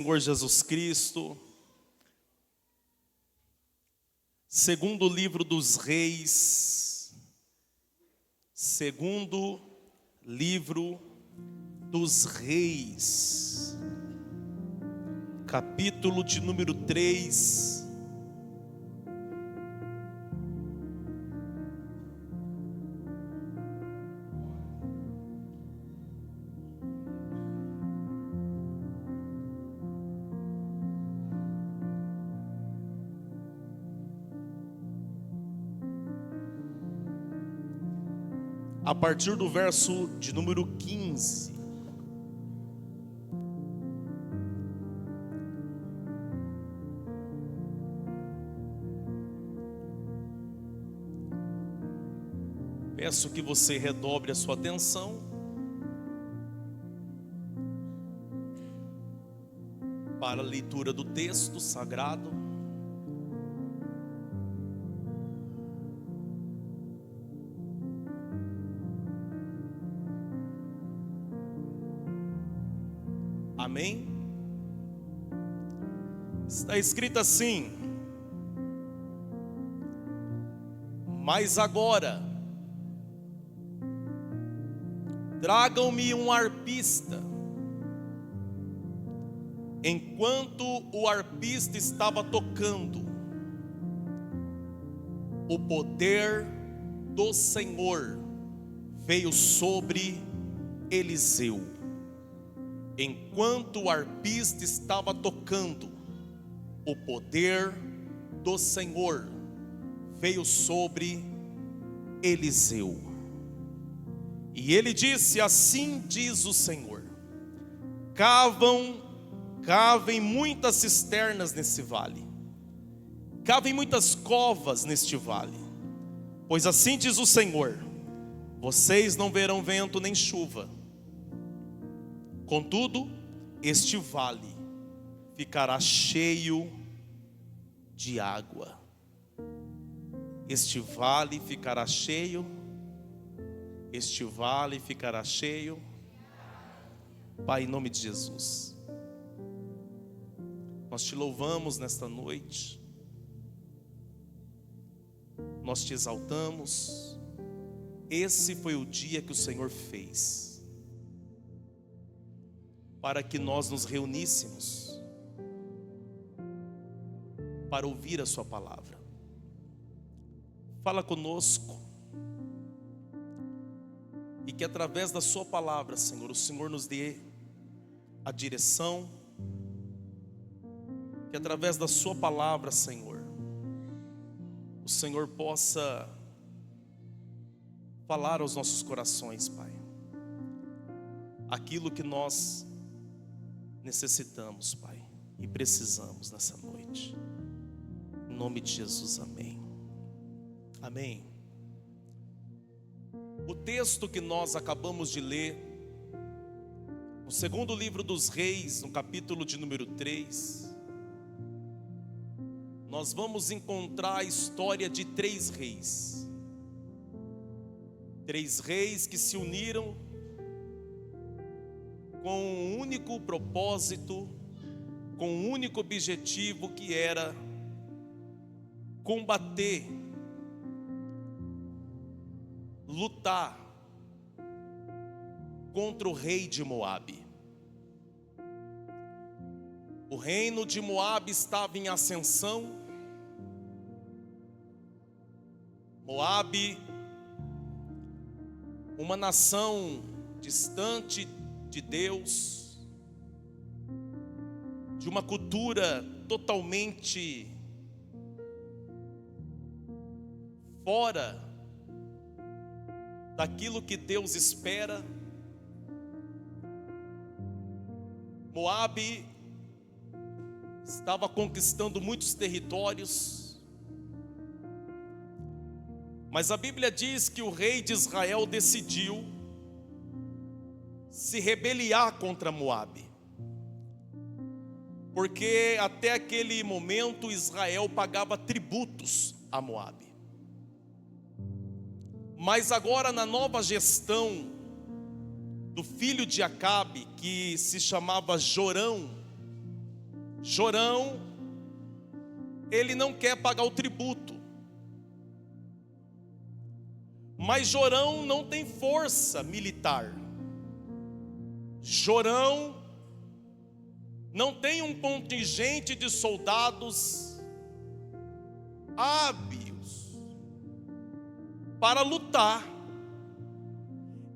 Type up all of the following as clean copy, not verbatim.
Senhor Jesus Cristo, segundo livro dos Reis, segundo livro dos Reis, capítulo de número 3. A partir do verso de número 15. Peço que você redobre a sua atenção para a leitura do texto sagrado. Amém? Está escrito assim: mas agora tragam-me um arpista. Enquanto o arpista estava tocando, o poder do Senhor veio sobre Eliseu. Enquanto o arpista estava tocando, o poder do Senhor veio sobre Eliseu. E ele disse: assim diz o Senhor: cavem muitas cisternas nesse vale, cavem muitas covas neste vale, pois assim diz o Senhor: vocês não verão vento nem chuva. Contudo, este vale ficará cheio de água. Este vale ficará cheio. Este vale ficará cheio. Pai, em nome de Jesus, nós te louvamos nesta noite. Nós te exaltamos. Esse foi o dia que o Senhor fez para que nós nos reuníssemos para ouvir a sua palavra. Fala conosco, e que através da sua palavra, Senhor, o Senhor nos dê a direção, que através da sua palavra, Senhor, o Senhor possa falar aos nossos corações, Pai, aquilo que nós necessitamos, Pai, e precisamos nessa noite. Em nome de Jesus, amém. Amém. O texto que nós acabamos de ler, no segundo livro dos Reis, no capítulo de número 3, nós vamos encontrar a história de três reis. Três reis que se uniram com um único propósito, com um único objetivo, que era combater, lutar contra o rei de Moabe. O reino de Moabe estava em ascensão. Moabe, uma nação distante de Deus, de uma cultura totalmente fora daquilo que Deus espera. Moabe estava conquistando muitos territórios, mas a Bíblia diz que o rei de Israel decidiu se rebeliar contra Moabe, porque até aquele momento Israel pagava tributos a Moabe. Mas agora, na nova gestão do filho de Acabe, que se chamava Jorão, Jorão, ele não quer pagar o tributo. Mas Jorão não tem força militar. Jorão não tem um contingente de soldados hábeis para lutar.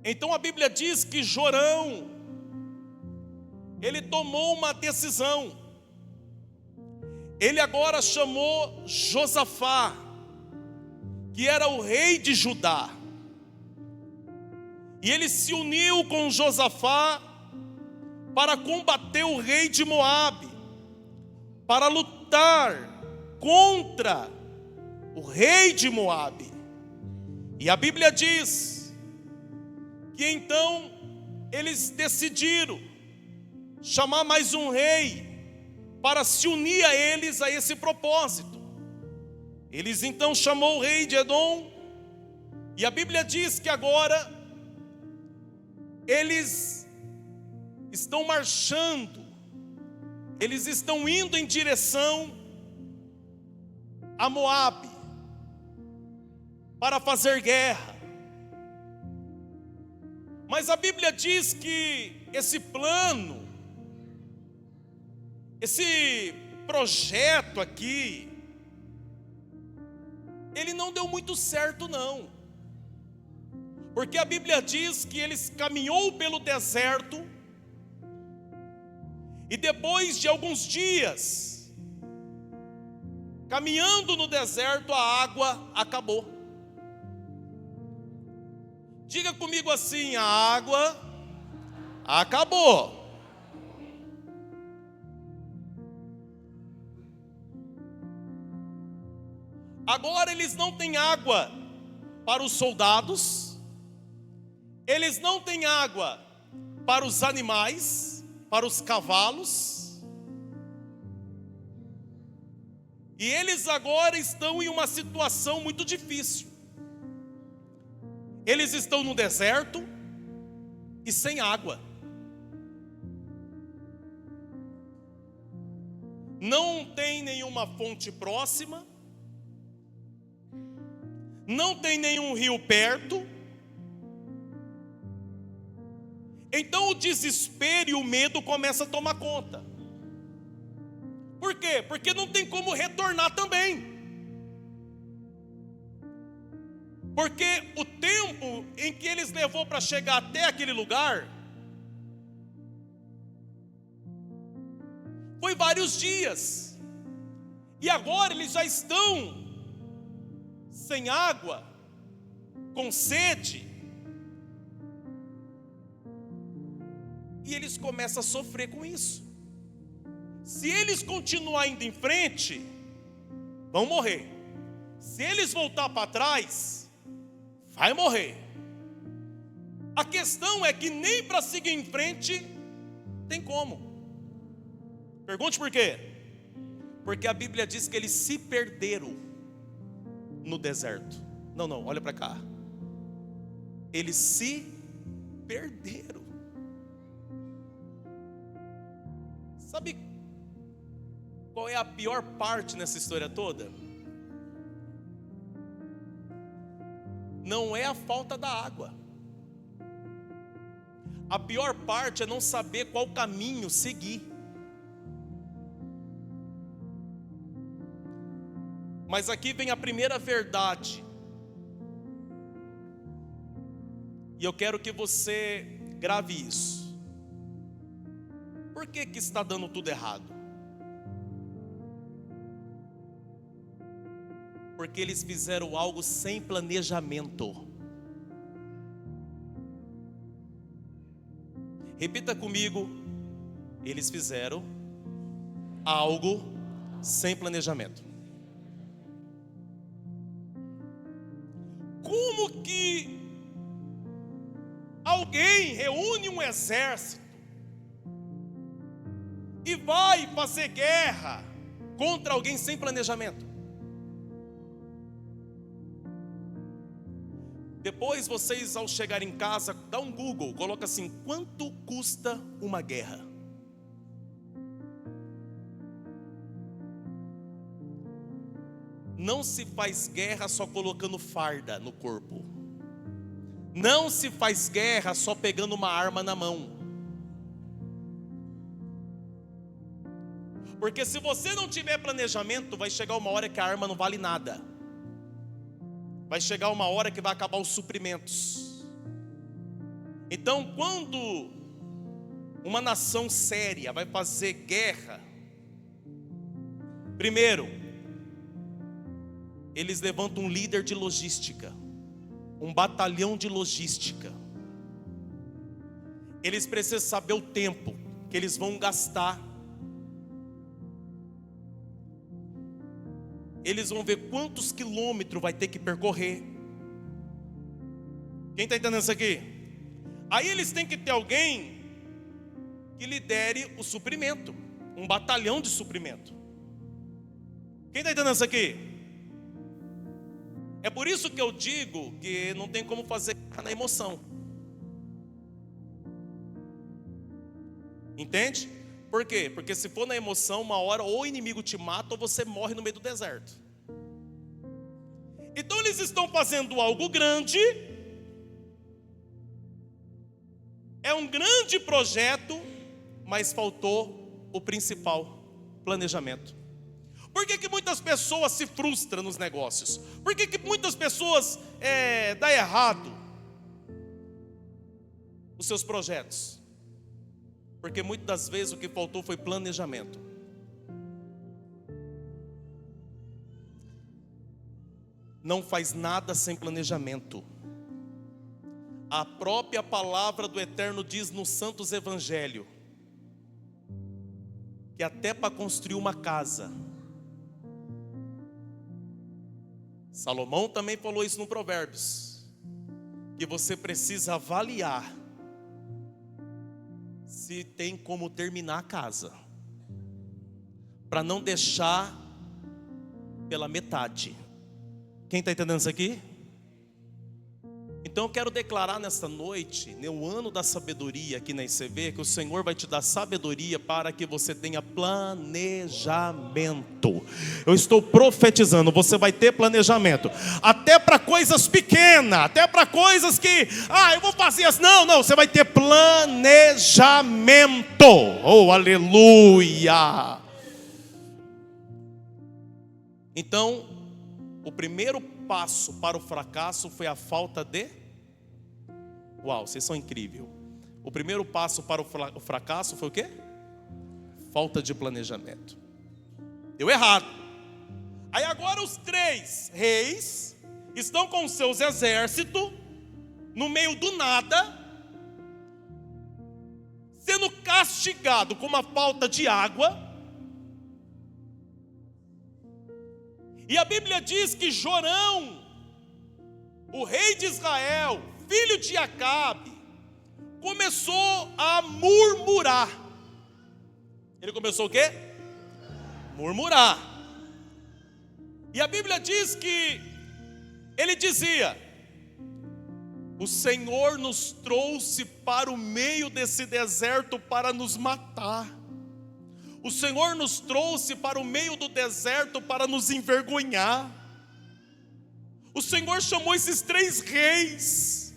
Então a Bíblia diz que Jorão, ele tomou uma decisão. Ele agora chamou Josafá, que era o rei de Judá. E ele se uniu com Josafá para combater o rei de Moabe, para lutar contra o rei de Moabe. E a Bíblia diz que então eles decidiram chamar mais um rei para se unir a eles a esse propósito. Eles então chamou o rei de Edom, e a Bíblia diz que agora eles estão marchando, eles estão indo em direção a Moabe para fazer guerra. Mas a Bíblia diz que esse plano, esse projeto aqui, ele não deu muito certo não. Porque a Bíblia diz que eles caminhou pelo deserto, e depois de alguns dias caminhando no deserto, a água acabou. Diga comigo assim: a água acabou. Agora eles não têm água para os soldados, eles não têm água para os animais, para os cavalos, e eles agora estão em uma situação muito difícil. Eles estão no deserto e sem água. Não tem nenhuma fonte próxima, não tem nenhum rio perto. Então o desespero e o medo começam a tomar conta. Por quê? Porque não tem como retornar também. Porque o tempo em que eles levou para chegar até aquele lugar foi vários dias. E agora eles já estão sem água, com sede, e eles começam a sofrer com isso. Se eles continuarem indo em frente, vão morrer. Se eles voltar para trás, vai morrer. A questão é que nem para seguir em frente tem como. Pergunte por quê? Porque a Bíblia diz que eles se perderam no deserto. Não, olha para cá. Eles se perderam. Sabe qual é a pior parte nessa história toda? Não é a falta da água. A pior parte é não saber qual caminho seguir. Mas aqui vem a primeira verdade. E eu quero que você grave isso. Por que está dando tudo errado? Porque eles fizeram algo sem planejamento. Repita comigo: eles fizeram algo sem planejamento. Como que alguém reúne um exército e vai fazer guerra contra alguém sem planejamento? Depois vocês, ao chegarem em casa, dá um Google, coloca assim: quanto custa uma guerra? não se faz guerra só colocando farda no corpo. Não se faz guerra só pegando uma arma na mão. Porque se você não tiver planejamento, vai chegar uma hora que a arma não vale nada. Vai chegar uma hora que vai acabar os suprimentos. Então, quando uma nação séria vai fazer guerra, primeiro, eles levantam um líder de logística, um batalhão de logística. Eles precisam saber o tempo que eles vão gastar. Eles vão ver quantos quilômetros vai ter que percorrer. Quem está entendendo isso aqui? Aí eles têm que ter alguém que lidere o suprimento, um batalhão de suprimento. Quem está entendendo isso aqui? É por isso que eu digo que não tem como fazer na emoção. Entende? Por quê? Porque se for na emoção, uma hora ou o inimigo te mata ou você morre no meio do deserto. Então eles estão fazendo algo grande. É um grande projeto, mas faltou o principal: planejamento. Por que muitas pessoas se frustram nos negócios? Por que muitas pessoas dá errado os seus projetos? Porque muitas das vezes o que faltou foi planejamento. Não faz nada sem planejamento. A própria palavra do Eterno diz no Santos Evangelho que até para construir uma casa, Salomão também falou isso no Provérbios, que você precisa avaliar se tem como terminar a casa, para não deixar pela metade. Quem está entendendo isso aqui? Então eu quero declarar nesta noite, no ano da sabedoria aqui na ICV, que o Senhor vai te dar sabedoria para que você tenha planejamento. Eu estou profetizando, você vai ter planejamento, até para coisas pequenas, até para coisas que, eu vou fazer assim. Não, você vai ter planejamento. Oh, aleluia! Então, o primeiro passo para o fracasso foi a falta de... Uau, vocês são incríveis. O primeiro passo para o fracasso foi o quê? Falta de planejamento. Deu errado. Aí agora os 3 reis estão com seus exércitos no meio do nada, sendo castigados com uma falta de água. E a Bíblia diz que Jorão, o rei de Israel, filho de Acabe, começou a murmurar. Ele começou o quê? Murmurar. E a Bíblia diz que ele dizia: o Senhor nos trouxe para o meio desse deserto para nos matar. O Senhor nos trouxe para o meio do deserto para nos envergonhar. O Senhor chamou esses 3 reis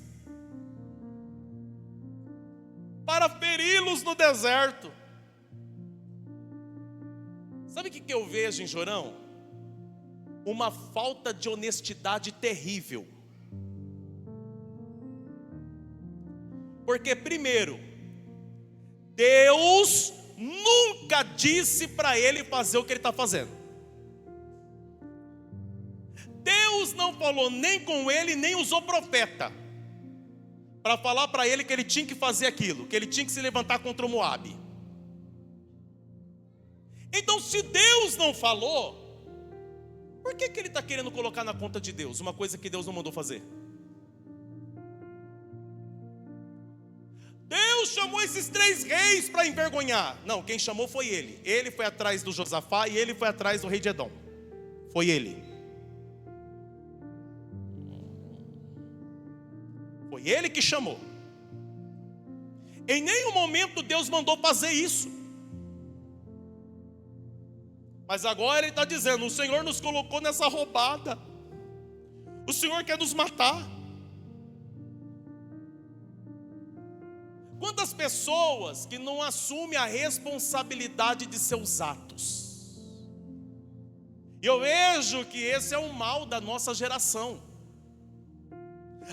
para feri-los no deserto. Sabe o que eu vejo em Jorão? Uma falta de honestidade terrível. Porque primeiro, Deus nunca disse para ele fazer o que ele está fazendo. Deus não falou nem com ele, nem usou profeta para falar para ele que ele tinha que fazer aquilo, que ele tinha que se levantar contra o Moabe. Então, se Deus não falou, por que ele está querendo colocar na conta de Deus uma coisa que Deus não mandou fazer? Deus chamou esses 3 reis para envergonhar. Não, quem chamou foi ele. Ele foi atrás do Josafá e ele foi atrás do rei de Edom. Foi ele. Foi ele que chamou. Em nenhum momento Deus mandou fazer isso. Mas agora ele está dizendo: o Senhor nos colocou nessa roubada, o Senhor quer nos matar. Quantas pessoas que não assumem a responsabilidade de seus atos? E eu vejo que esse é o mal da nossa geração.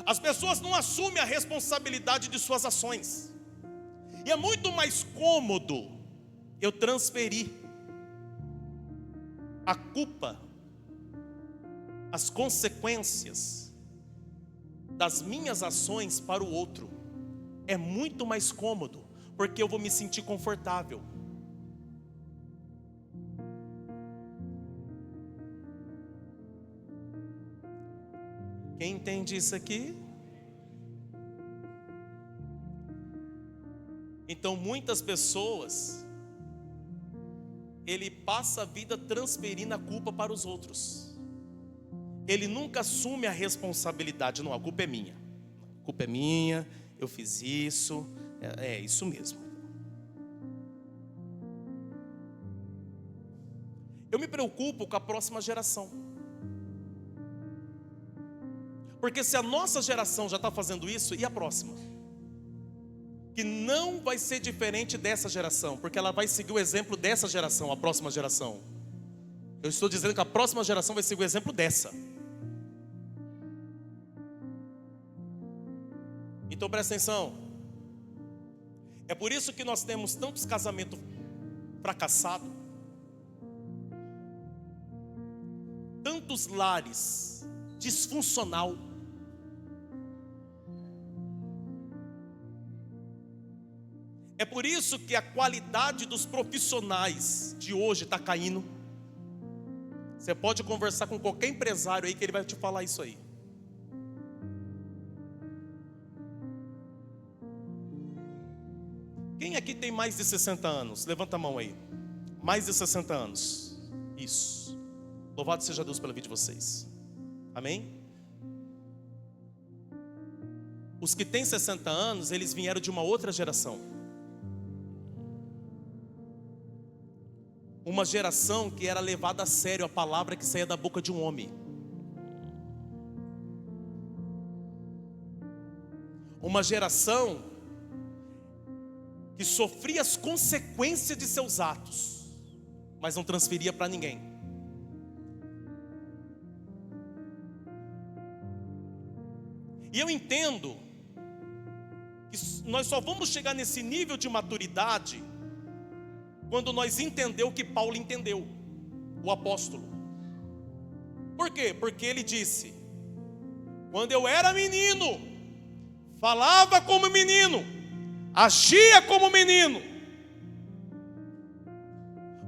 As pessoas não assumem a responsabilidade de suas ações. E é muito mais cômodo eu transferir a culpa, as consequências das minhas ações para o outro. É muito mais cômodo, porque eu vou me sentir confortável. Quem entende isso aqui? Então muitas pessoas, ele passa a vida transferindo a culpa para os outros. Ele nunca assume a responsabilidade. Não, a culpa é minha. A culpa é minha, eu fiz isso. É isso mesmo. Eu me preocupo com a próxima geração. Porque se a nossa geração já está fazendo isso, e a próxima? Que não vai ser diferente dessa geração, porque ela vai seguir o exemplo dessa geração, a próxima geração. Eu estou dizendo que a próxima geração vai seguir o exemplo dessa. Então presta atenção. É por isso que nós temos tantos casamentos fracassados, tantos lares disfuncional. É por isso que a qualidade dos profissionais de hoje está caindo. Você pode conversar com qualquer empresário aí que ele vai te falar isso aí. Quem aqui tem mais de 60 anos? Levanta a mão aí. Mais de 60 anos. Isso. Louvado seja Deus pela vida de vocês. Amém? Os que têm 60 anos, eles vieram de uma outra geração. Uma geração que era levada a sério a palavra que saía da boca de um homem. Uma geração que sofria as consequências de seus atos, mas não transferia para ninguém. E eu entendo que nós só vamos chegar nesse nível de maturidade quando nós entender o que Paulo entendeu, o apóstolo. Por quê? Porque ele disse: quando eu era menino, falava como menino, agia como menino,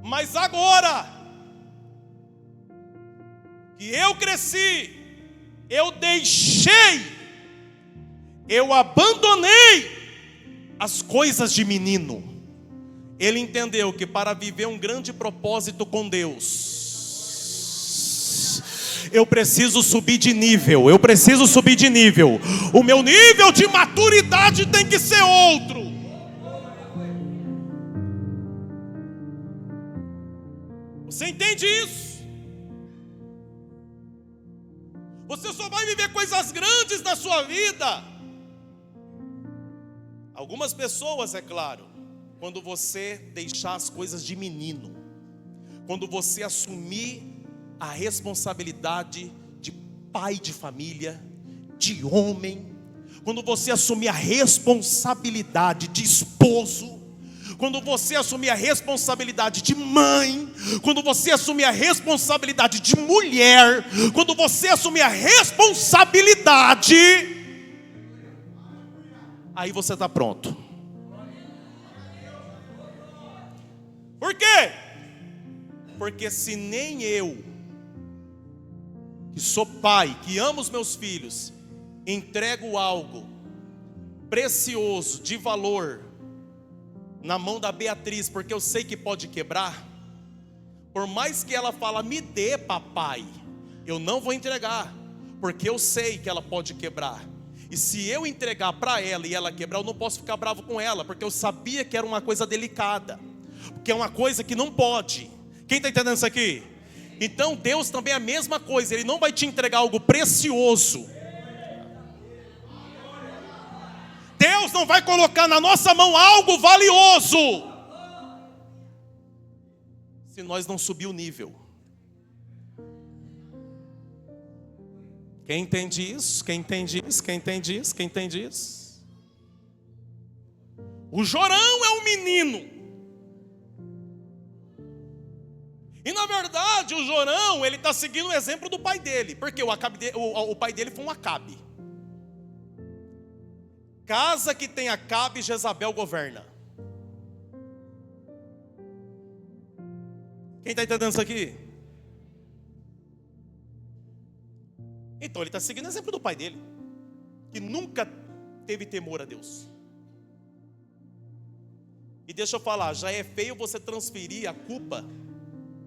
mas agora que eu cresci, eu abandonei as coisas de menino. Ele entendeu que para viver um grande propósito com Deus, eu preciso subir de nível. O meu nível de maturidade tem que ser outro. Você entende isso? Você só vai viver coisas grandes na sua vida. Algumas pessoas, é claro, quando você deixar as coisas de menino, quando você assumir a responsabilidade de pai de família, de homem, quando você assumir a responsabilidade de esposo, quando você assumir a responsabilidade de mãe, quando você assumir a responsabilidade de mulher, quando você assumir a responsabilidade, aí você está pronto. Por quê? Porque se nem eu, que sou pai, que amo os meus filhos, entrego algo precioso, de valor, na mão da Beatriz, porque eu sei que pode quebrar, por mais que ela fala, me dê papai, eu não vou entregar, porque eu sei que ela pode quebrar. E se eu entregar para ela e ela quebrar, eu não posso ficar bravo com ela, porque eu sabia que era uma coisa delicada, que é uma coisa que não pode, Quem está entendendo isso aqui? Então Deus também é a mesma coisa. Ele não vai te entregar algo precioso. Deus não vai colocar na nossa mão algo valioso se nós não subir o nível. Quem entende isso? Quem entende isso? Quem entende isso? Quem entende isso? O Jorão é um menino. E na verdade o Jorão, ele está seguindo o exemplo do pai dele. Porque o pai dele foi um Acabe. Casa que tem Acabe, Jezabel governa. Quem está entendendo isso aqui? Então ele está seguindo o exemplo do pai dele, que nunca teve temor a Deus. E deixa eu falar, já é feio você transferir a culpa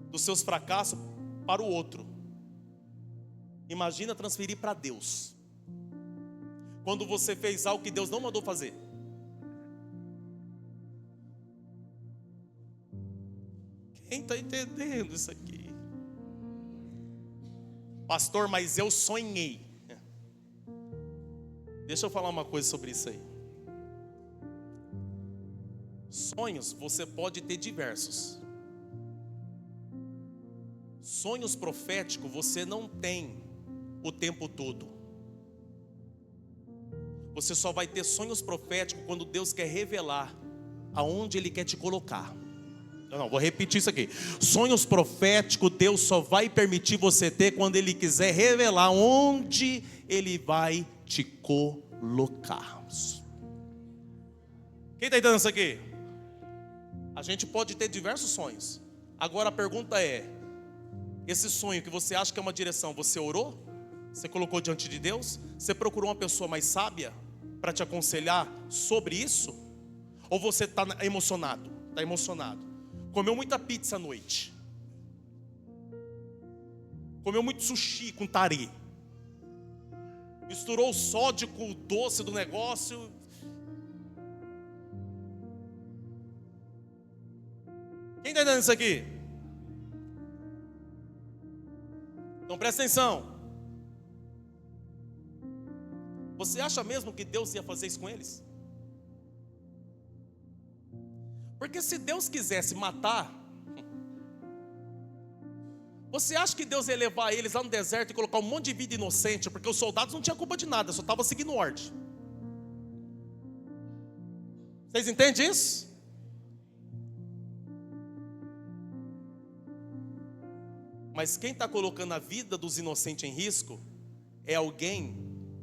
dos seus fracassos para o outro. Imagina transferir para Deus, quando você fez algo que Deus não mandou fazer. Quem está entendendo isso aqui? Pastor, mas eu sonhei. Deixa eu falar uma coisa sobre isso aí. Sonhos você pode ter diversos. Sonhos proféticos você não tem o tempo todo. Você só vai ter sonhos proféticos quando Deus quer revelar aonde Ele quer te colocar. Não, vou repetir isso aqui. Sonhos proféticos Deus só vai permitir você ter quando Ele quiser revelar onde Ele vai te colocar. Quem está entendendo isso aqui? A gente pode ter diversos sonhos. Agora a pergunta é: esse sonho que você acha que é uma direção, você orou? Você colocou diante de Deus? Você procurou uma pessoa mais sábia para te aconselhar sobre isso? Ou você está emocionado? Está emocionado? Comeu muita pizza à noite. Comeu muito sushi com tare. Misturou o sódio com o doce do negócio. Quem está entendendo isso aqui? Então presta atenção. Você acha mesmo que Deus ia fazer isso com eles? Porque se Deus quisesse matar, você acha que Deus ia levar eles lá no deserto e colocar um monte de vida inocente? Porque os soldados não tinham culpa de nada, só estavam seguindo ordem. Vocês entendem isso? Mas quem está colocando a vida dos inocentes em risco é alguém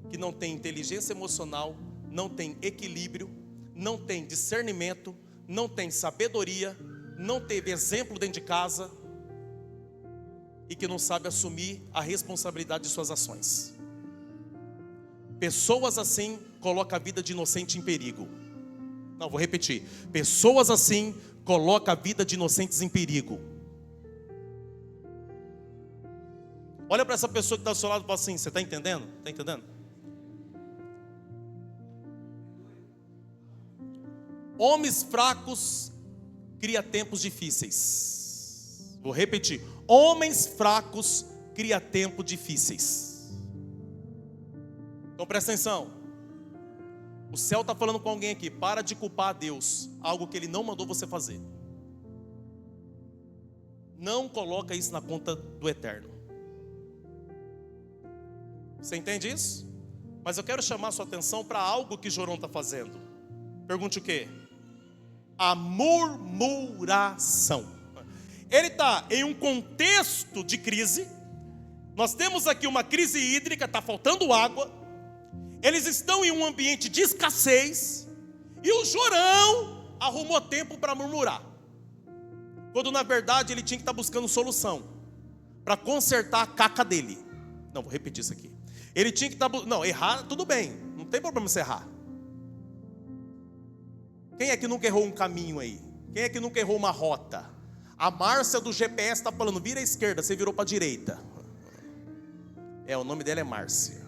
que não tem inteligência emocional, não tem equilíbrio, não tem discernimento, não tem sabedoria, não teve exemplo dentro de casa e que não sabe assumir a responsabilidade de suas ações. Pessoas assim colocam a vida de inocente em perigo. Não, vou repetir. Pessoas assim colocam a vida de inocentes em perigo. Olha para essa pessoa que está ao seu lado e fala assim: você está entendendo? Está entendendo? Homens fracos criam tempos difíceis. Vou repetir. Homens fracos criam tempos difíceis. Então presta atenção. O céu está falando com alguém aqui: para de culpar a Deus algo que Ele não mandou você fazer. Não coloca isso na conta do eterno. Você entende isso? Mas eu quero chamar a sua atenção para algo que Jorão está fazendo. Pergunte o quê? A murmuração. Ele está em um contexto de crise. Nós temos aqui uma crise hídrica, está faltando água. Eles estão em um ambiente de escassez. E o Jorão arrumou tempo para murmurar, quando na verdade ele tinha que estar buscando solução para consertar a caca dele. Não, vou repetir isso aqui. Ele tinha que estar... Não, errar, tudo bem. Não tem problema você errar. Quem é que nunca errou um caminho aí? Quem é que nunca errou uma rota? A Márcia do GPS está falando: vira à esquerda, você virou para a direita. O nome dela é Márcia.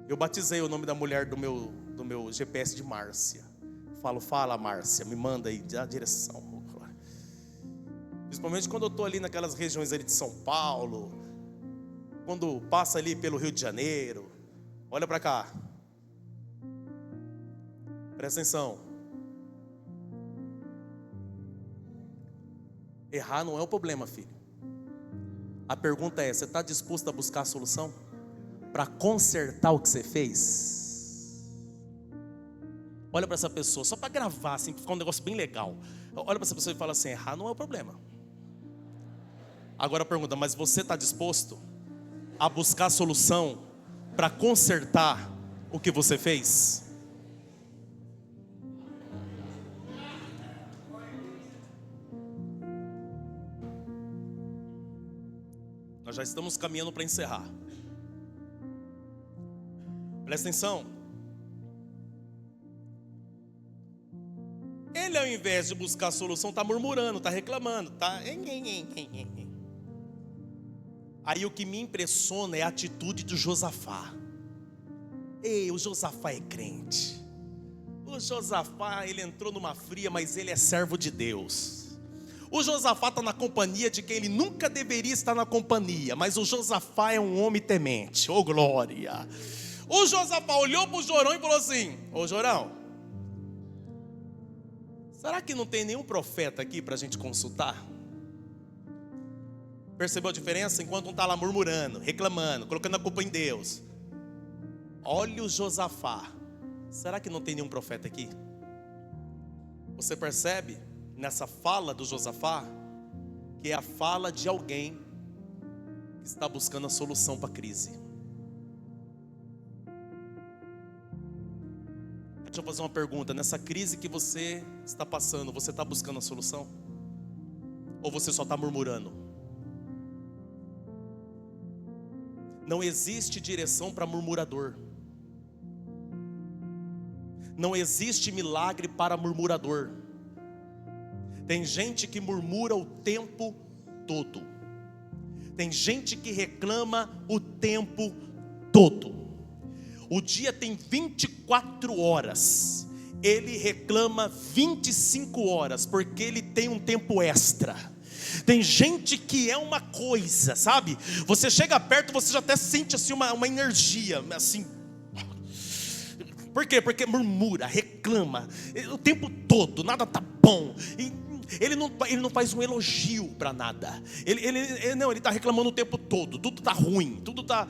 Eu batizei o nome da mulher do meu GPS de Márcia. Fala Márcia, me manda aí a direção. Principalmente quando eu estou ali naquelas regiões ali de São Paulo, quando passa ali pelo Rio de Janeiro. Olha para cá. Presta atenção. Errar não é o problema, filho. A pergunta é: você está disposto a buscar a solução? Para consertar o que você fez? Olha para essa pessoa, só para gravar, assim, para ficar um negócio bem legal. Olha para essa pessoa e fala assim: errar não é o problema. Agora pergunta: mas você está disposto a buscar a solução para consertar o que você fez? Nós já estamos caminhando para encerrar. Presta atenção. Ele, ao invés de buscar a solução, está murmurando, está reclamando, está... Aí o que me impressiona é a atitude do Josafá. Ei, o Josafá é crente. O Josafá, ele entrou numa fria, mas ele é servo de Deus. O Josafá está na companhia de quem ele nunca deveria estar na companhia, mas o Josafá é um homem temente. Oh, glória! O Josafá olhou para o Jorão e falou assim: ô Jorão, será que não tem nenhum profeta aqui para a gente consultar? Percebeu a diferença? Enquanto um está lá murmurando, reclamando, colocando a culpa em Deus. Olha o Josafá. Será que não tem nenhum profeta aqui? Você percebe nessa fala do Josafá que é a fala de alguém que está buscando a solução para a crise. Deixa eu fazer uma pergunta: nessa crise que você está passando, você está buscando a solução? Ou você só está murmurando? Não existe direção para murmurador. Não existe milagre para murmurador. Tem gente que murmura o tempo todo. Tem gente que reclama o tempo todo. O dia tem 24 horas. Ele reclama 25 horas, porque ele tem um tempo extra. Tem gente que é uma coisa, sabe? Você chega perto, você já até sente assim uma energia, assim. Por quê? Porque murmura, reclama o tempo todo, nada tá bom. E ele não faz um elogio para nada. Ele está reclamando o tempo todo. Tudo tá ruim, tudo tá...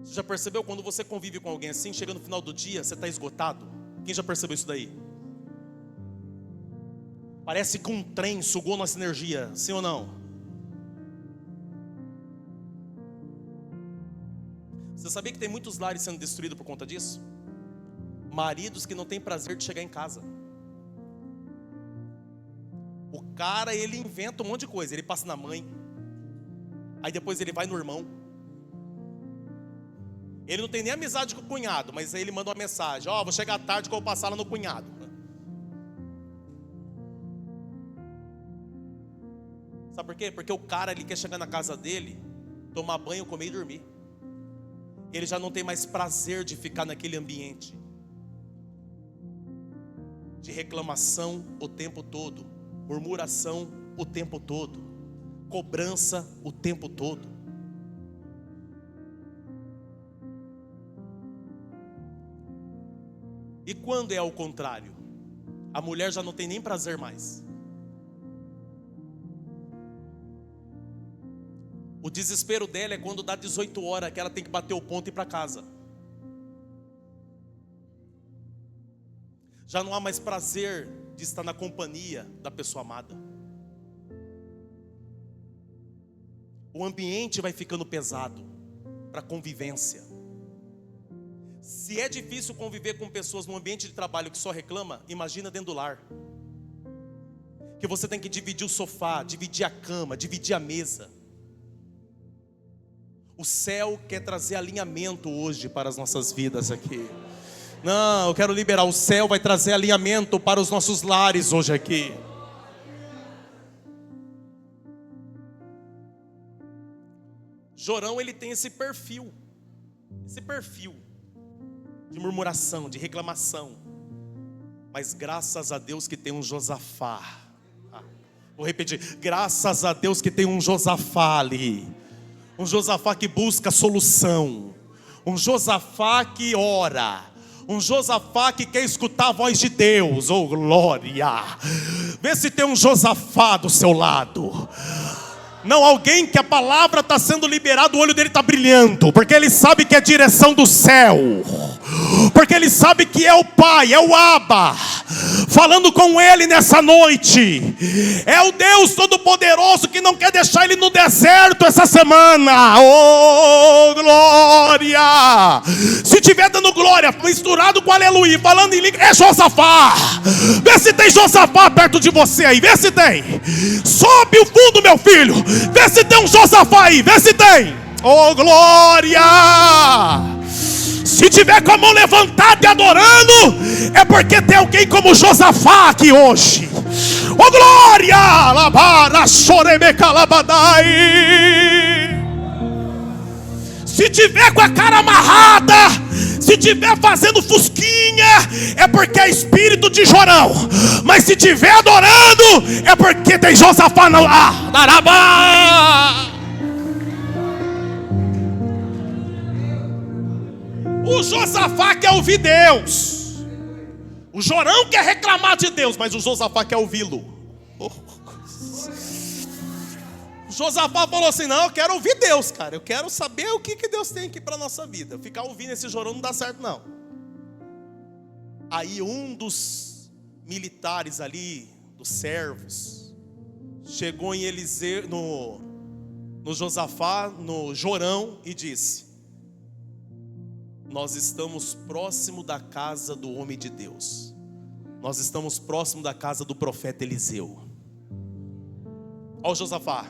Você já percebeu quando você convive com alguém assim, chega no final do dia, você está esgotado? Quem já percebeu isso daí? Parece que um trem sugou nossa energia, sim ou não? Você sabia que tem muitos lares sendo destruídos por conta disso? Maridos que não têm prazer de chegar em casa. O cara, ele inventa um monte de coisa. Ele passa na mãe, aí depois ele vai no irmão. Ele não tem nem amizade com o cunhado, mas aí ele manda uma mensagem: ó, vou chegar tarde que eu vou passar lá no cunhado. Sabe por quê? Porque o cara, ele quer chegar na casa dele, tomar banho, comer e dormir. Ele já não tem mais prazer de ficar naquele ambiente de reclamação o tempo todo, murmuração o tempo todo, cobrança o tempo todo. E quando é ao contrário? A mulher já não tem nem prazer mais. O desespero dela é quando dá 18 horas que ela tem que bater o ponto e ir para casa. Já não há mais prazer de estar na companhia da pessoa amada. O ambiente vai ficando pesado para convivência. Se é difícil conviver com pessoas num ambiente de trabalho que só reclama, imagina dentro do lar. Que você tem que dividir o sofá, dividir a cama, dividir a mesa. O céu quer trazer alinhamento hoje para as nossas vidas aqui. Não, eu quero liberar. O céu vai trazer alinhamento para os nossos lares hoje aqui. Jorão, ele tem esse perfil de murmuração, de reclamação. Mas graças a Deus que tem um Josafá. Vou repetir, graças a Deus que tem um Josafá ali. Um Josafá que busca solução. Um Josafá que ora. Um Josafá que quer escutar a voz de Deus. Oh glória. Vê se tem um Josafá do seu lado. Não alguém que a palavra está sendo liberada, o olho dele está brilhando, porque ele sabe que é a direção do céu, porque ele sabe que é o Pai, é o Abba, falando com ele nessa noite. É o Deus Todo-Poderoso que não quer deixar ele no deserto essa semana. Oh glória! Se tiver dando glória misturado com aleluia, falando em língua, é Josafá. Vê se tem Josafá perto de você aí, vê se tem. Sobe o fundo, meu filho. Vê se tem um Josafá aí, vê se tem. Oh glória! Se tiver com a mão levantada e adorando, é porque tem alguém como Josafá aqui hoje. Oh glória! Labara choremeca labadai. Se tiver com a cara amarrada, se tiver fazendo fusquinha, é porque é espírito de chorão. Mas se tiver adorando, é porque tem Josafá na Darabá. O Josafá quer ouvir Deus. O chorão quer reclamar de Deus, mas o Josafá quer ouvi-lo. Josafá falou assim: não, eu quero ouvir Deus, cara. Eu quero saber o que Deus tem aqui para a nossa vida. Ficar ouvindo esse chorão não dá certo, não. Aí um dos militares ali, dos servos, chegou em Eliseu, no Josafá, no Jorão, e disse: nós estamos próximo da casa do homem de Deus. Nós estamos próximo da casa do profeta Eliseu. Olha o Josafá.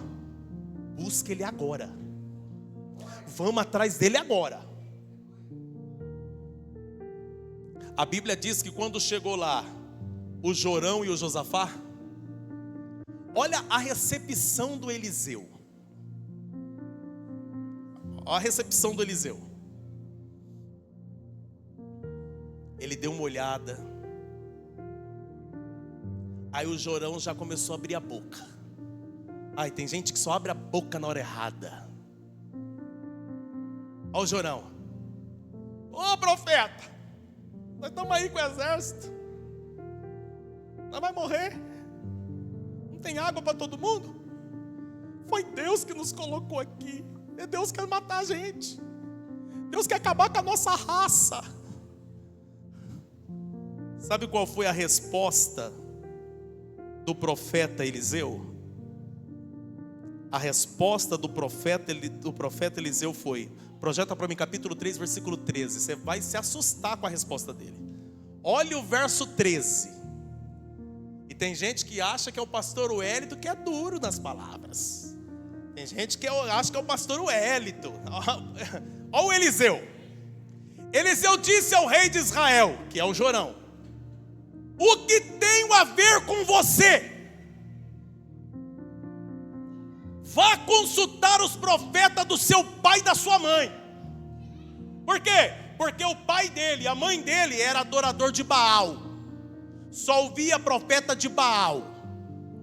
Busca ele agora. Vamos atrás dele agora. A Bíblia diz que quando chegou lá o Jorão e o Josafá, olha a recepção do Eliseu. Olha a recepção do Eliseu. Ele deu uma olhada. Aí o Jorão já começou a abrir a boca. Ai, tem gente que só abre a boca na hora errada. Olha o Jorão. Ô profeta, nós estamos aí com o exército. Nós vamos morrer. Não tem água para todo mundo. Foi Deus que nos colocou aqui. É Deus que quer matar a gente. Deus quer acabar com a nossa raça. Sabe qual foi a resposta do profeta Eliseu? A resposta do profeta Eliseu foi, projeta para mim capítulo 3, versículo 13. Você vai se assustar com a resposta dele. Olha o verso 13. E tem gente que acha que é o pastor Wellington que é duro nas palavras. Tem gente que acha que é o pastor Wellington. Olha o Eliseu. Eliseu disse ao rei de Israel, que é o Jorão: o que tenho a ver com você? Vá consultar os profetas do seu pai e da sua mãe. Por quê? Porque o pai dele, a mãe dele era adorador de Baal. Só ouvia profeta de Baal.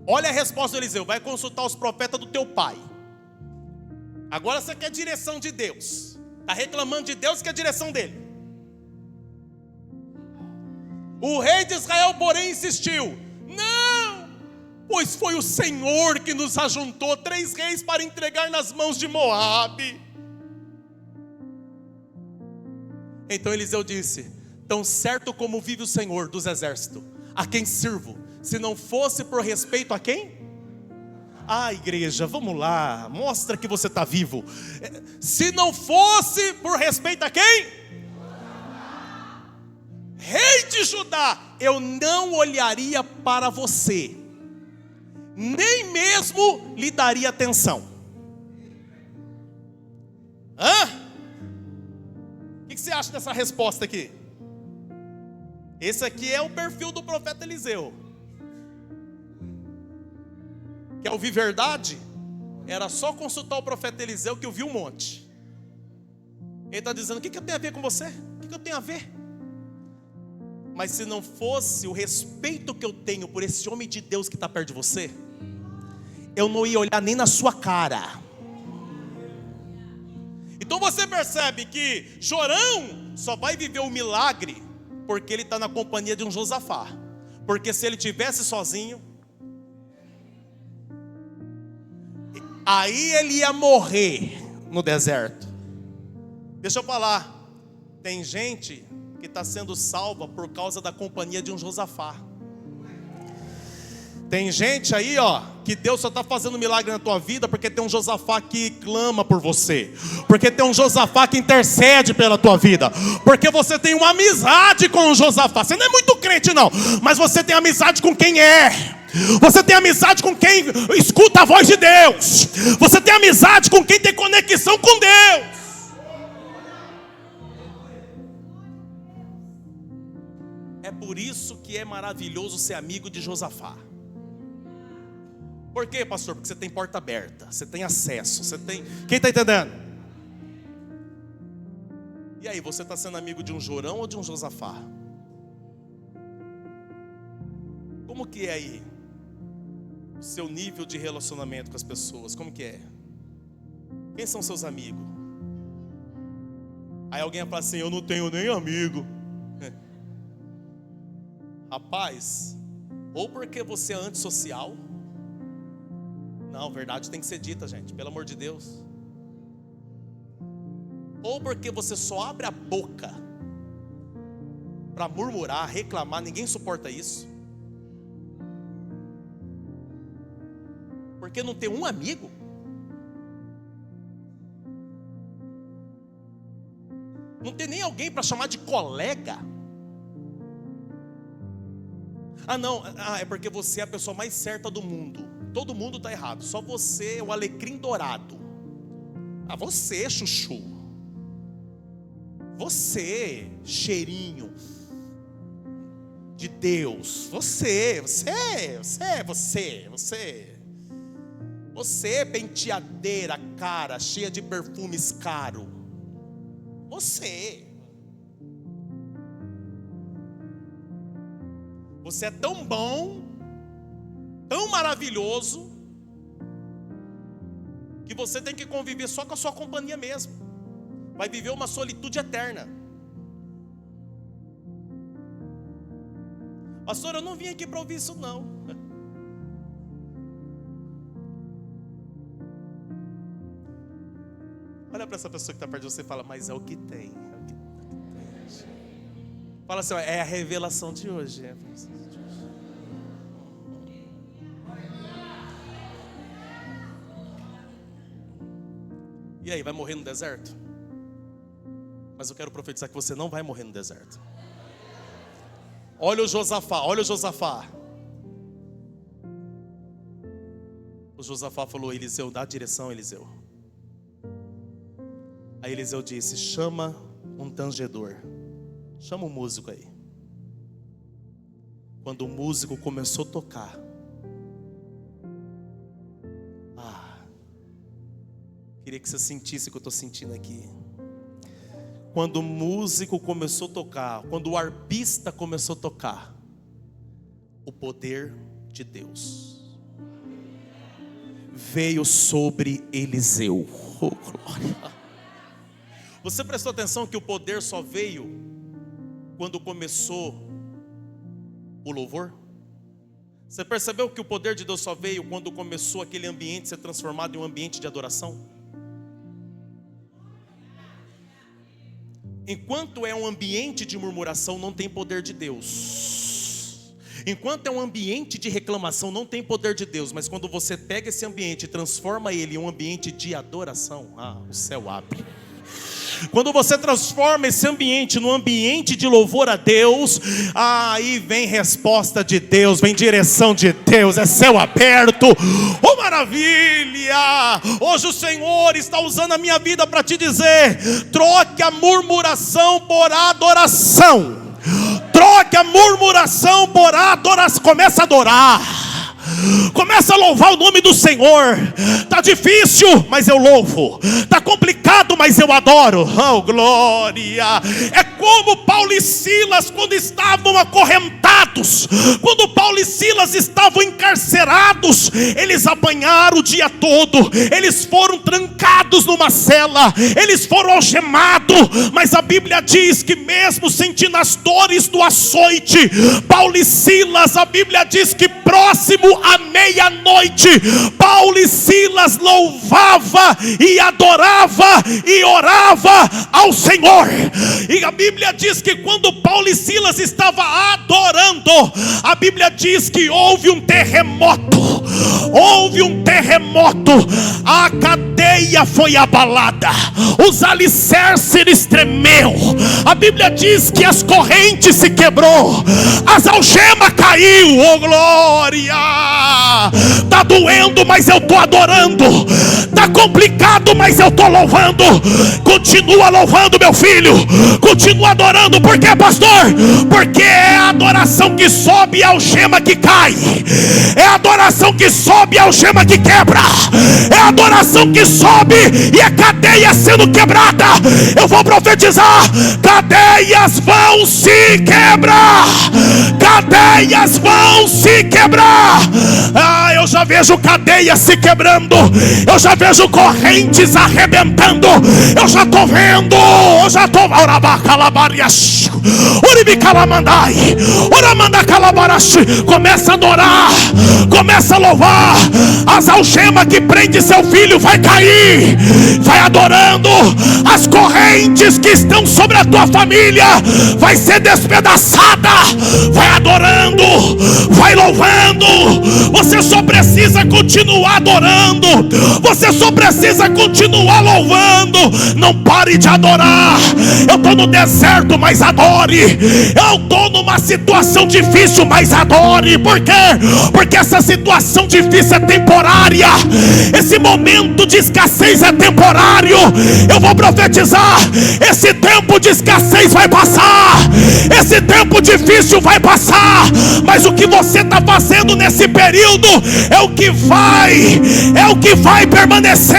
Olha a resposta do Eliseu: vai consultar os profetas do teu pai. Agora você quer direção de Deus. Está reclamando de Deus, quer direção dele. O rei de Israel, porém, insistiu: não, pois foi o Senhor que nos ajuntou 3 reis para entregar nas mãos de Moabe. Então Eliseu disse: tão certo como vive o Senhor dos exércitos, a quem sirvo, se não fosse por respeito a quem? Ah, igreja, vamos lá, mostra que você está vivo. Se não fosse por respeito a quem? Rei de Judá, eu não olharia para você, nem mesmo lhe daria atenção. O que você acha dessa resposta aqui? Esse aqui é o perfil do profeta Eliseu. Quer ouvir verdade? Era só consultar o profeta Eliseu que eu vi um monte. Ele está dizendo: o que eu tenho a ver com você? O que eu tenho a ver? Mas se não fosse o respeito que eu tenho por esse homem de Deus que está perto de você, eu não ia olhar nem na sua cara. Então você percebe que Jorão só vai viver o milagre porque ele está na companhia de um Josafá. Porque se ele tivesse sozinho, aí ele ia morrer no deserto. Deixa eu falar, tem gente que está sendo salva por causa da companhia de um Josafá. Tem gente aí, que Deus só está fazendo milagre na tua vida porque tem um Josafá que clama por você, porque tem um Josafá que intercede pela tua vida, porque você tem uma amizade com o Josafá. Você não é muito crente não, mas você tem amizade com quem é. Você tem amizade com quem escuta a voz de Deus. Você tem amizade com quem tem conexão com Deus. É por isso que é maravilhoso ser amigo de Josafá. Por quê, pastor? Porque você tem porta aberta, você tem acesso, você tem... Quem está entendendo? E aí, você está sendo amigo de um Jorão ou de um Josafá? Como que é aí o seu nível de relacionamento com as pessoas? Como que é? Quem são seus amigos? Aí alguém fala assim, eu não tenho nem amigo. Rapaz, ou porque você é antissocial. Não, verdade tem que ser dita, gente, pelo amor de Deus. Ou porque você só abre a boca para murmurar, reclamar, ninguém suporta isso. Porque não tem um amigo. Não tem nem alguém para chamar de colega. Não, é porque você é a pessoa mais certa do mundo. Todo mundo está errado, só você é o alecrim dourado. Você, chuchu. Você, cheirinho de Deus. Você, penteadeira, cara, cheia de perfumes caro. Você é tão bom, tão maravilhoso, que você tem que conviver só com a sua companhia mesmo. Vai viver uma solitude eterna. Pastor, eu não vim aqui para ouvir isso não. Olha para essa pessoa que está perto de você e fala, mas é o que tem. Fala assim, é a revelação de hoje. E aí, vai morrer no deserto? Mas eu quero profetizar que você não vai morrer no deserto. Olha o Josafá. O Josafá falou, Eliseu, dá a direção, Eliseu. Aí Eliseu disse, chama um tangedor. Chama um músico aí. Quando o músico começou a tocar, queria que você sentisse o que eu estou sentindo aqui. Quando o músico começou a tocar, quando o arpista começou a tocar, o poder de Deus veio sobre Eliseu. Oh, glória. Você prestou atenção que o poder só veio quando começou o louvor? Você percebeu que o poder de Deus só veio quando começou aquele ambiente ser transformado em um ambiente de adoração? Enquanto é um ambiente de murmuração, não tem poder de Deus. Enquanto é um ambiente de reclamação, não tem poder de Deus. Mas quando você pega esse ambiente e transforma ele em um ambiente de adoração, o céu abre. Quando você transforma esse ambiente num ambiente de louvor a Deus, aí vem resposta de Deus, vem direção de Deus, é céu aberto. Oh, maravilha! Hoje o Senhor está usando a minha vida para te dizer: troque a murmuração por adoração. Troque a murmuração por adoração. Começa a adorar. Começa a louvar o nome do Senhor. Está difícil, mas eu louvo. Está complicado, mas eu adoro. Oh, glória. É como Paulo e Silas quando estavam acorrentados, quando Paulo e Silas estavam encarcerados. Eles apanharam o dia todo, eles foram trancados numa cela, eles foram algemados. Mas a Bíblia diz que mesmo sentindo as dores do açoite, Paulo e Silas, a Bíblia diz que próximo à meia-noite, Paulo e Silas louvava e adorava e orava ao Senhor. E a Bíblia diz que quando Paulo e Silas estavam adorando, a Bíblia diz que houve um terremoto. Houve um terremoto, a cadeia foi abalada, os alicerces tremeu. A Bíblia diz que as correntes se quebrou, as algemas caiu. Oh, glória! Tá doendo, mas eu tô adorando. Tá complicado, mas eu tô louvando. Continua louvando, meu filho. Continua adorando. Por quê, pastor? Porque é a adoração que sobe e a algema que cai. É a adoração que sobe e a algema que quebra. É a adoração que sobe e a cadeia sendo quebrada. Eu vou profetizar: cadeias vão se quebrar. Cadeias vão se quebrar. Ah, eu já vejo cadeias se quebrando. Eu já vejo correntes arrebentando. Eu já estou vendo. Eu já estou. Começa a adorar. Começa a louvar. As algemas que prende seu filho vai cair. Vai adorando. As correntes que estão sobre a tua família vai ser despedaçada. Vai adorando. Vai louvando. Você só precisa continuar adorando. Você só precisa continuar louvando. Não pare de adorar. Eu estou no deserto, mas adore. Eu estou numa situação difícil, mas adore. Por quê? Porque essa situação difícil é temporária. Esse momento de escassez é temporário. Eu vou profetizar: esse tempo de escassez vai passar. Esse tempo difícil vai passar. Mas o que você está fazendo nesse período é o que vai permanecer.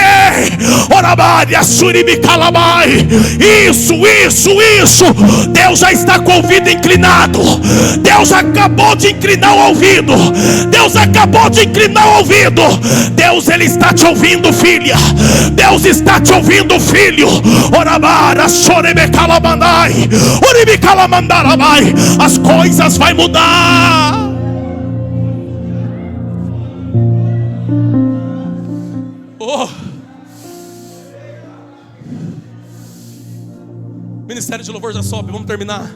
Isso. Deus já está com o ouvido inclinado. Deus acabou de inclinar o ouvido. Deus acabou de inclinar o ouvido. Deus, Ele está te ouvindo, filha. Deus está te ouvindo, filho. As coisas vão mudar. Oh. Ministério de louvor já sobe, vamos terminar.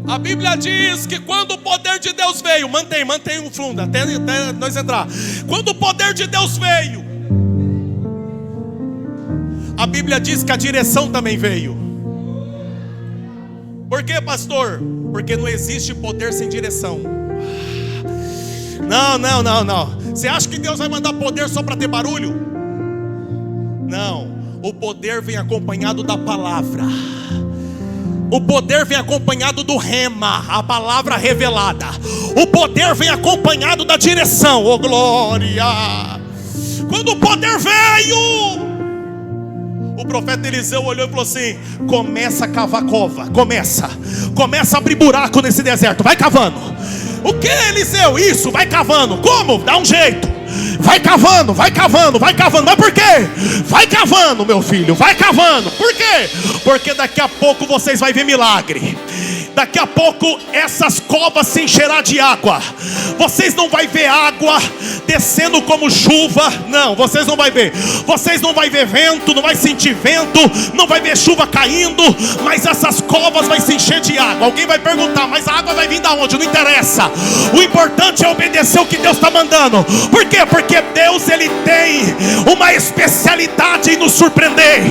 A Bíblia diz que quando o poder de Deus veio, mantém o fundo até nós entrar. Quando o poder de Deus veio, a Bíblia diz que a direção também veio. Por quê, pastor? Porque não existe poder sem direção. Não. Você acha que Deus vai mandar poder só para ter barulho? Não. O poder vem acompanhado da palavra. O poder vem acompanhado do rema, a palavra revelada. O poder vem acompanhado da direção. Oh, glória! Quando o poder veio, o profeta Eliseu olhou e falou assim: começa a cavar cova. Começa a abrir buraco nesse deserto. Vai cavando. O que, Eliseu? Isso, vai cavando. Como? Dá um jeito. Vai cavando. Mas por quê? Vai cavando, meu filho. Vai cavando. Por quê? Porque daqui a pouco vocês vão ver milagre. Daqui a pouco essas covas se encherão de água. Vocês não vão ver água descendo como chuva. Não, vocês não vão ver. Vocês não vão ver vento, não vai sentir vento, não vai ver chuva caindo. Mas essas covas vão se encher de água. Alguém vai perguntar: mas a água vai vir da onde? Não interessa. O importante é obedecer o que Deus está mandando. Por quê? Porque Deus, Ele tem uma especialidade em nos surpreender.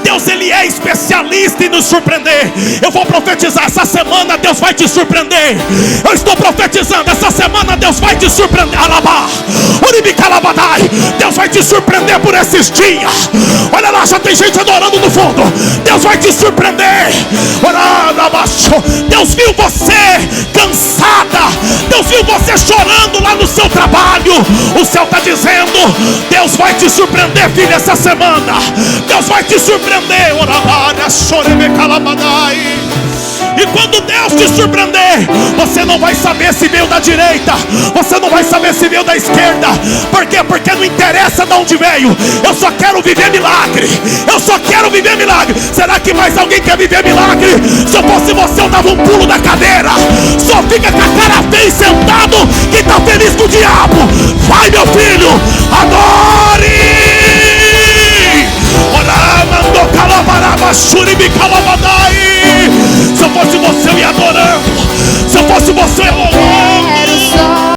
Deus, Ele é especialista em nos surpreender. Eu vou profetizar essa semana. semana Deus vai te surpreender. Eu estou profetizando, essa semana Deus vai te surpreender. Alabá, Uribicalabadai, Deus vai te surpreender por esses dias. Olha lá, já tem gente adorando no fundo. Deus vai te surpreender. Deus viu você cansada, Deus viu você chorando lá no seu trabalho. O céu está dizendo: Deus vai te surpreender, filha, essa semana. Deus vai te surpreender. E quando Deus te surpreender, você não vai saber se veio da direita, você não vai saber se veio da esquerda. Por quê? Porque não interessa de onde veio. Eu só quero viver milagre. Eu só quero viver milagre. Será que mais alguém quer viver milagre? Se eu fosse você, eu dava um pulo da cadeira. Só fica com a cara feia sentado quem está feliz com o diabo. Vai, meu filho, adora.